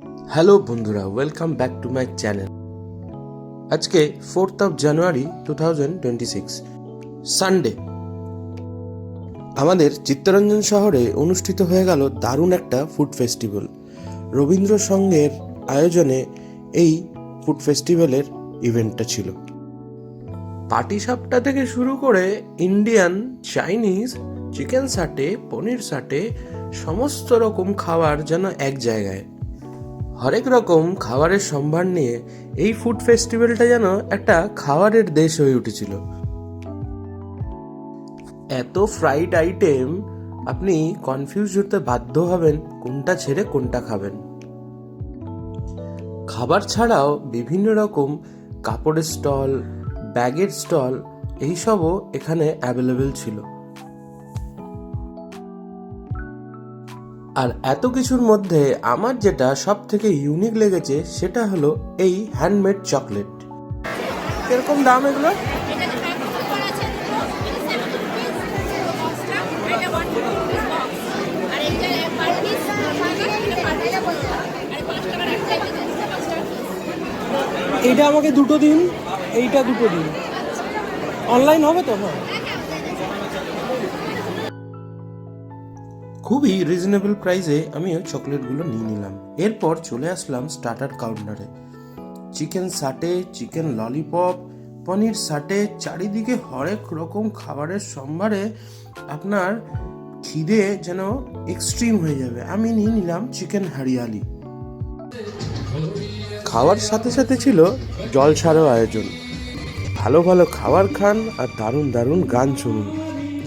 Hello বন্ধুরা, welcome back to my channel. আজকে 4th of January 2026 Sunday. আমাদের চিত্তরঞ্জন শহরে অনুষ্ঠিত হয়ে গেল দারুণ একটা ফুড ফেস্টিভ্যাল। রবীন্দ্র সংঘের আয়োজনে এই ফুড ফেস্টিভ্যালের ইভেন্টটা ছিল। পাটিসাপটা থেকে শুরু করে ইন্ডিয়ান, চাইনিজ, চিকেন সাটে, পনির সাটে, সমস্ত রকম খাবার যেন এক জায়গায়। হরেক রকম খাবারের সম্ভার নিয়ে এই ফুড ফেস্টিভ্যালটা যেন একটা খাবারের দেশ হয়ে উঠেছিল। এত ফ্রাইড আইটেম, আপনি কনফিউজ হতে বাধ্য হবেন কোনটা ছেড়ে কোনটা খাবেন। খাবার ছাড়াও বিভিন্ন রকম কাপড়ের স্টল, ব্যাগের স্টল, এইসবও এখানে অ্যাভেলেবেল ছিল। আর এত কিছুর মধ্যে আমার যেটা সব থেকে ইউনিক লেগেছে সেটা হলো এই হ্যান্ডমেড চকলেট। কিরকম দাম এগুলো? এইটা আমাকে দুটো দিন, এইটা দুটো দিন। অনলাইন হবে তো? হ্যাঁ, খুবই রিজনেবল প্রাইসে আমি ওই চকলেটগুলো নিয়ে নিলাম। এরপর চলে আসলাম স্টার্টার কাউন্টারে। চিকেন সাটে, চিকেন ললিপপ, পনির সাটে, চারিদিকে হরেক রকম খাবারের সম্ভারে আপনার খিদে যেন এক্সট্রিম হয়ে যাবে। আমি নিয়ে নিলাম চিকেন হারিয়ালি। খাওয়ার সাথে সাথে ছিল জলসারও আয়োজন। ভালো ভালো খাবার খান আর দারুণ দারুণ গান শুনুন।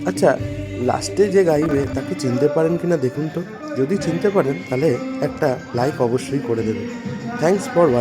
আচ্ছা, লাস্টে যে গাইবে তাকে চিনতে পারেন কিনা দেখুন তো। যদি চিনতে পারেন তাহলে একটা লাইক অবশ্যই করে দেবেন। Thanks for watching.